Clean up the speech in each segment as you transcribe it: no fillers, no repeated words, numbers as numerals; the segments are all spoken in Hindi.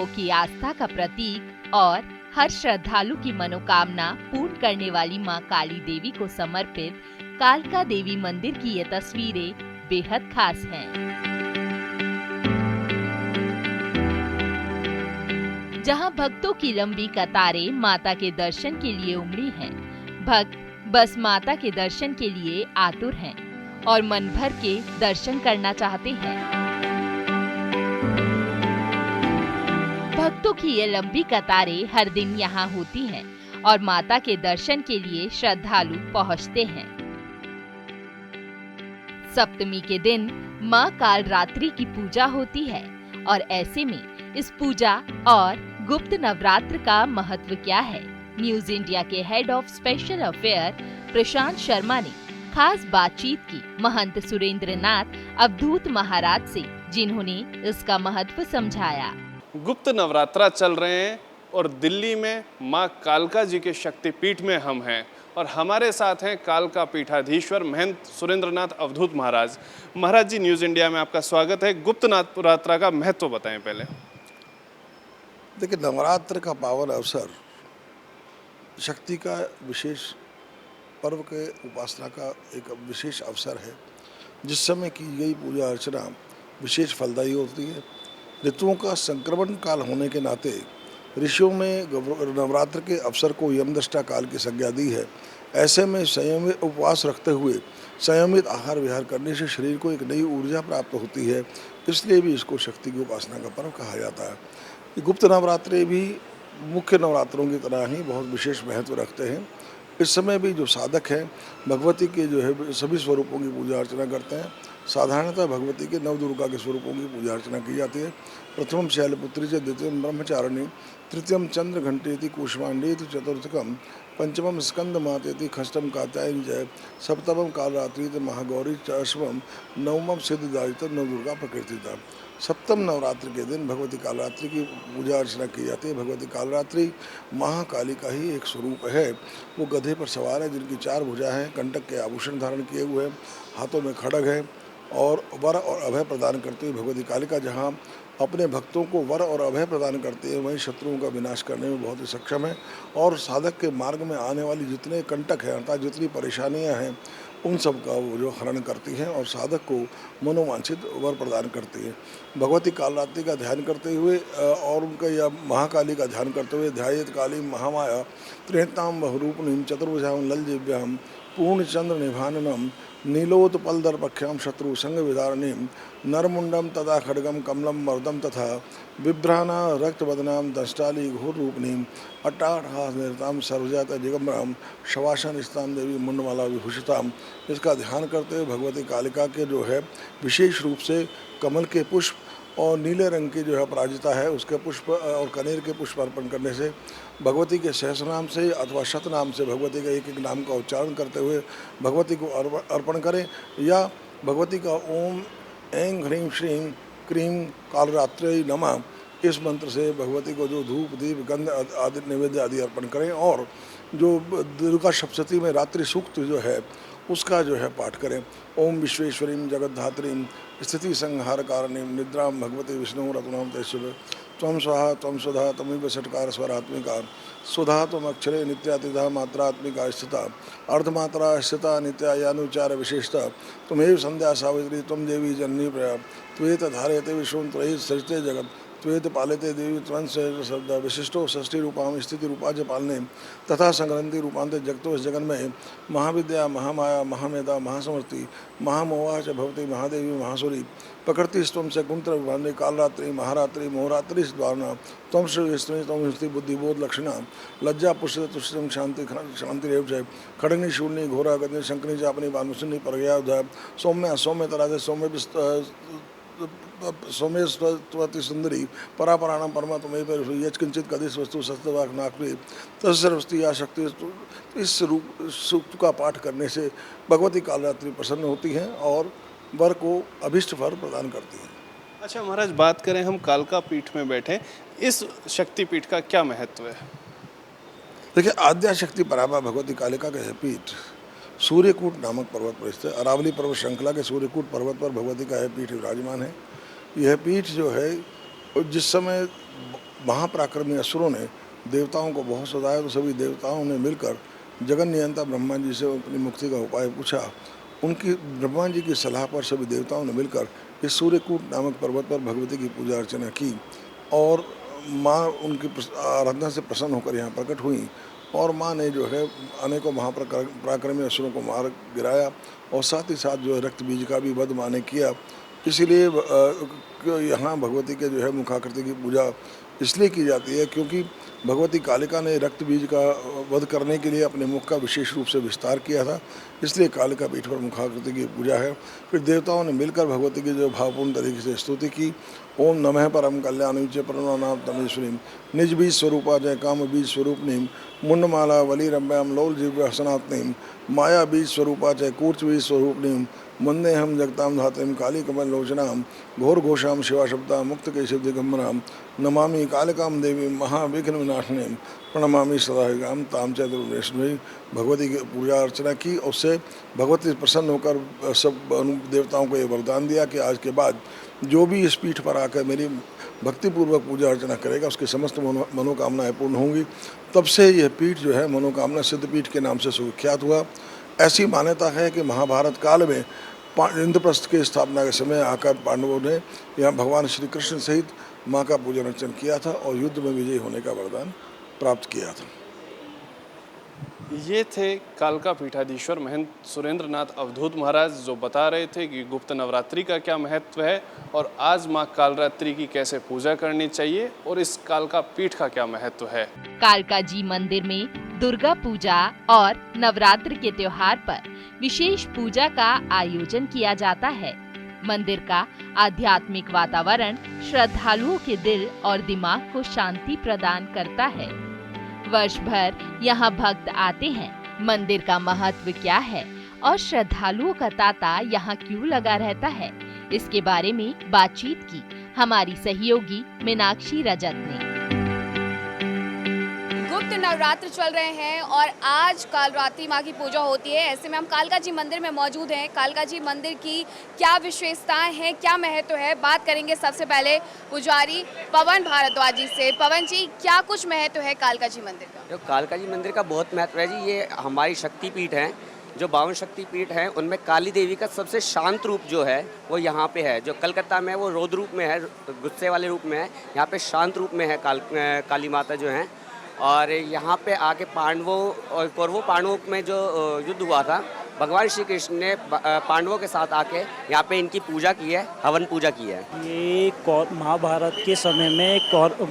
की आस्था का प्रतीक और हर श्रद्धालु की मनोकामना पूर्ण करने वाली मां काली देवी को समर्पित कालका देवी मंदिर की ये तस्वीरें बेहद खास हैं। जहां भक्तों की लंबी कतारें माता के दर्शन के लिए उमड़ी हैं, भक्त बस माता के दर्शन के लिए आतुर हैं और मन भर के दर्शन करना चाहते हैं। भक्तों की ये लंबी कतारें हर दिन यहाँ होती हैं और माता के दर्शन के लिए श्रद्धालु पहुँचते हैं। सप्तमी के दिन माँ कालरात्रि की पूजा होती है और ऐसे में इस पूजा और गुप्त नवरात्र का महत्व क्या है, न्यूज इंडिया के हेड ऑफ स्पेशल अफेयर प्रशांत शर्मा ने खास बातचीत की महंत सुरेंद्रनाथ अवधूत महाराज से, जिन्होंने इसका महत्व समझाया। गुप्त नवरात्रा चल रहे हैं और दिल्ली में मां कालका जी के शक्तिपीठ में हम हैं और हमारे साथ हैं कालका पीठाधीश्वर महंत सुरेंद्रनाथ अवधूत महाराज। महाराज जी, न्यूज़ इंडिया में आपका स्वागत है। गुप्त नवरात्रा का महत्व बताएं पहले। देखिए, नवरात्र का पावन अवसर शक्ति का विशेष पर्व के उपासना का एक विशेष अवसर है, जिस समय की गई पूजा अर्चना विशेष फलदायी होती है। ऋतुओं का संक्रमण काल होने के नाते ऋषियों में नवरात्र के अवसर को यमदृष्टा काल की संज्ञा दी है। ऐसे में संयमित उपवास रखते हुए संयमित आहार विहार करने से शरीर को एक नई ऊर्जा प्राप्त होती है, इसलिए भी इसको शक्ति की उपासना का पर्व कहा जाता है। गुप्त नवरात्रे भी मुख्य नवरात्रों की तरह ही बहुत विशेष महत्व रखते हैं। इस समय भी जो साधक हैं भगवती के जो है सभी स्वरूपों की पूजा अर्चना करते हैं। साधारणतः भगवती के नव दुर्गा के स्वरूपों की पूजा अर्चना की जाती है। प्रथमम शैलपुत्री से, द्वितीयम ब्रह्मचारिणी, तृतीयम चंद्र घंटेति कुष्मांडेति, चतुर्थकम पंचमम स्कंद मातेति, खष्टम कात्यायनी जय, सप्तमम कालरात्रि महागौरी, अष्टमम नवमम सिद्धदायित नव दुर्गा प्रकृतिता। सप्तम नवरात्र के दिन भगवती कालरात्रि की पूजा अर्चना की जाती है। भगवती कालरात्रि महाकाली का ही एक स्वरूप है। वो गधे पर सवार है, जिनकी 4 भुजा हैं, कंटक के आभूषण धारण किए हुए हैं, हाथों में खड्ग है और वर और अभय प्रदान करती है। भगवती कालिका जहाँ अपने भक्तों को वर और अभय प्रदान करती है, वहीं शत्रुओं का विनाश करने में बहुत ही सक्षम है और साधक के मार्ग में आने वाली जितने कंटक हैं अर्थात जितनी परेशानियां हैं उन सब का वो जो हरण करती हैं और साधक को मनोवांछित वर प्रदान करती है। भगवती कालरात्रि का ध्यान करते हुए और उनका या महाकाली का ध्यान करते हुए ध्यायेत काली महामाया त्रिनेत्रां बहुरूपिणीं चतुर्भुजां ललजिह्वां पूर्णचंद्र निभाननम नीलोत्पलदर्पख्यां शत्रु संग विदारणीं नरमुंडम तथा खड्गम कमलम मर्दम तथा बिभ्राना रक्तवदनां दष्टाली घोररूपिणीं अट्टाटहास निरतां सर्वजात दिगंबरां शवासन स्तां देवी मुंडमाला विभूषितां। इसका ध्यान करते हुए भगवती कालिका के जो है विशेष रूप से कमल के पुष्प और नीले रंग की जो है अपराजिता है उसके पुष्प और कनेर के पुष्प अर्पण करने से, भगवती के सहस्रनाम से अथवा शतनाम से भगवती का एक एक नाम का उच्चारण करते हुए भगवती को अर्पण करें या भगवती का ओम ऐं ह्रीं श्रीं क्रीं कालरात्रै नमः इस मंत्र से भगवती को जो धूप दीप गंध आदि नैवेद्य आदि अर्पण करें और जो दुर्गा सप्तशती में रात्रि सूक्त जो है उसका जो है पाठ करें। ओम विश्वेश्वरीं जगद्धात्रीं स्थिति संहार कारणीं निद्रां भगवती विष्णु रत्नां तैश्वर त्वं स्वाहा त्वं स्वधा तमेव षट्कार स्वरात्मिका सुधा त्वम् अक्षरे नित्यातिधा मात्रात्मिका स्थिता अर्धमात्रा स्थिता नित्या यानुचार विशेषता त्वमेव संध्या सावित्री त्वं देवी जननी प्रया त्वेत धारयते विश्वं त्वयि सृजते जगत् त्वेत पालते देवी त्वं शब्द विशिष्टो षष्ठी रूपां स्थिति रूपा च पालने तथा संग्रंथि रूपांत जगतो इस जगन्मय महाविद्या महामाया महामेधा महासमर्थी महामोहा च भवती महादेवी महासुरी प्रकृति स्तम से कुंत्र विभाने कालरात्रि महारात्रि मोहरात्रि द्वारा तम श्री विष्णु तम स्थिति बुद्धिबोध लक्षणा लज्जा पुष्ट तुष्टम शांति शांति रेव जय खड़ंगी शून्य घोरा गति शंकनी जापनी बानुसुनी परगया सौम्य असौम्य तराजे सौम्य सौम्य स्वती सुंदरी परापराणाम परमा तुम्हें यचकिंचित कदिश वस्तु सस्तवाक नाकरी तस्वस्ती या शक्ति। इस रूप सूक्त का पाठ करने से भगवती कालरात्रि प्रसन्न होती हैं और वर को अभिष्ट फल प्रदान करती है। अच्छा महाराज, बात करें हम कालका पीठ में बैठे, इस शक्तिपीठ का क्या महत्व है? देखिए, आद्या शक्ति पराभा भगवती कालिका का यह पीठ सूर्यकूट नामक पर्वत पर स्थित है। अरावली पर्वत श्रृंखला के सूर्यकूट पर्वत पर भगवती का यह पीठ विराजमान है। यह पीठ जो है और जिस समय महापराक्रमी असुरों ने देवताओं को बहुत सताया तो सभी देवताओं ने मिलकर जगन नियंता ब्रह्मा जी से अपनी मुक्ति का उपाय पूछा। उनकी ब्रह्मा जी की सलाह पर सभी देवताओं ने मिलकर इस सूर्यकूट नामक पर्वत पर भगवती की पूजा अर्चना की और माँ उनकी आराधना से प्रसन्न होकर यहाँ प्रकट हुई और माँ ने जो है अनेकों महापराक्रमी असुरों को मार गिराया और साथ ही साथ जो है रक्त बीज का भी वध माँ ने किया। इसीलिए यहाँ भगवती के जो है मुखाकृति की पूजा इसलिए की जाती है क्योंकि भगवती कालिका ने रक्त बीज का वध करने के लिए अपने मुख का विशेष रूप से विस्तार किया था, इसलिए कालिका पीठ पर मुखाकृति की पूजा है। फिर देवताओं ने मिलकर भगवती की जो भावपूर्ण तरीके से स्तुति की। ओम नमः परम कल्याणी च प्रणनाम तमेश्वरीम निज बीज स्वरूपा जय काम बीज स्वरूपनीम मुंडमाला वली रम्याम लोल जीव हसनात्नीम माया बीज स्वरूपा जय कूर्च बीज स्वरूपनीम वंदे हम जगताम धात्रीम काली कमल लोचनाम घोर घोषाम शिवा शब्दा मुक्त केशव दिगंबराम नमामि कालिकाम देवी महाविघ्न विनाशनीम प्रणमामि सदाहिगाम ताम चैतुर्वैष्णवी। भगवती की पूजा अर्चना की, उससे भगवती प्रसन्न होकर सब देवताओं को ये वरदान दिया कि आज के बाद जो भी इस पीठ पर आकर मेरी भक्तिपूर्वक पूजा अर्चना करेगा उसकी समस्त मनोकामनाएं पूर्ण होंगी। तब से यह पीठ जो है मनोकामना सिद्ध पीठ के नाम से सुविख्यात हुआ। ऐसी मान्यता है कि महाभारत काल में इंद्रप्रस्थ की स्थापना के समय आकर पांडवों ने यहाँ भगवान श्री कृष्ण सहित माँ का पूजन अर्चन किया था और युद्ध में विजयी होने का वरदान प्राप्त किया था। ये थे कालका पीठाधीश्वर महंत सुरेंद्रनाथ अवधूत महाराज जो बता रहे थे कि गुप्त नवरात्रि का क्या महत्व है और आज माँ कालरात्रि की कैसे पूजा करनी चाहिए और इस कालका पीठ का क्या महत्व है। कालका जी मंदिर में दुर्गा पूजा और नवरात्र के त्योहार पर विशेष पूजा का आयोजन किया जाता है। मंदिर का आध्यात्मिक वातावरण श्रद्धालुओं के दिल और दिमाग को शांति प्रदान करता है। वर्ष भर यहाँ भक्त आते हैं। मंदिर का महत्व क्या है और श्रद्धालुओं का तांता यहाँ क्यों लगा रहता है, इसके बारे में बातचीत की हमारी सहयोगी मीनाक्षी रजत ने। गुप्त नवरात्र चल रहे हैं और आज कालरात्रि माँ की पूजा होती है। ऐसे में हम कालका जी मंदिर में मौजूद हैं। कालका जी मंदिर की क्या विशेषताएं हैं, क्या महत्व है, बात करेंगे सबसे पहले पुजारी पवन भारद्वाज जी से। पवन जी, क्या कुछ महत्व है कालका जी मंदिर का? जो कालका जी मंदिर का बहुत महत्व है जी। ये हमारी शक्तिपीठ है, जो 52 शक्तिपीठ हैं उनमें काली देवी का सबसे शांत रूप जो है वो यहाँ पे है। जो कलकत्ता में वो रौद्र रूप में है, गुस्से वाले रूप में है, यहाँ पे शांत रूप में है काली माता जो हैं। और यहाँ पे आके पांडवों और कौरवों पांडवों में जो युद्ध हुआ था, भगवान श्री कृष्ण ने पांडवों के साथ आके यहाँ पे इनकी पूजा की है, हवन पूजा की है। ये महाभारत के समय में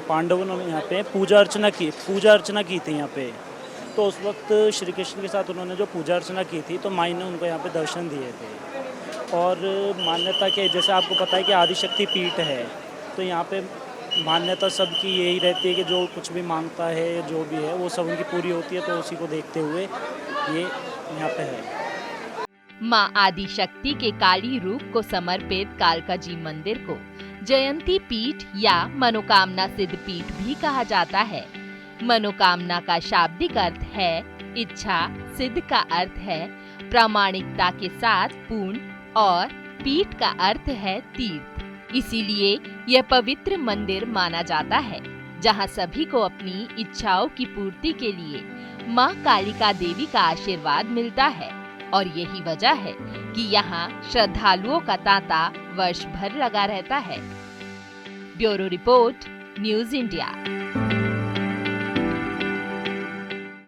पांडवों ने यहाँ पे पूजा अर्चना की थी यहाँ पे। तो उस वक्त श्री कृष्ण के साथ उन्होंने जो पूजा अर्चना की थी तो माई ने उनको यहाँ पे दर्शन दिए थे। और मान्यता के जैसे आपको पता है कि आदिशक्ति पीठ है, तो यहाँ पे मान्यता सबकी यही रहती है कि जो कुछ भी मांगता है, जो भी है वो सब उनकी पूरी होती है। तो उसी को देखते हुए ये यहाँ पे है। माँ आदिशक्ति के काली रूप को समर्पित कालका जी मंदिर को जयंती पीठ या मनोकामना सिद्ध पीठ भी कहा जाता है। मनोकामना का शाब्दिक अर्थ है इच्छा, सिद्ध का अर्थ है प्रामाणिकता के साथ पूर्ण और पीठ का अर्थ है तीर्थ। इसीलिए यह पवित्र मंदिर माना जाता है, जहां सभी को अपनी इच्छाओं की पूर्ति के लिए माँ कालिका देवी का आशीर्वाद मिलता है। और यही वजह है कि यहाँ श्रद्धालुओं का तांता वर्ष भर लगा रहता है। Bureau report, news India.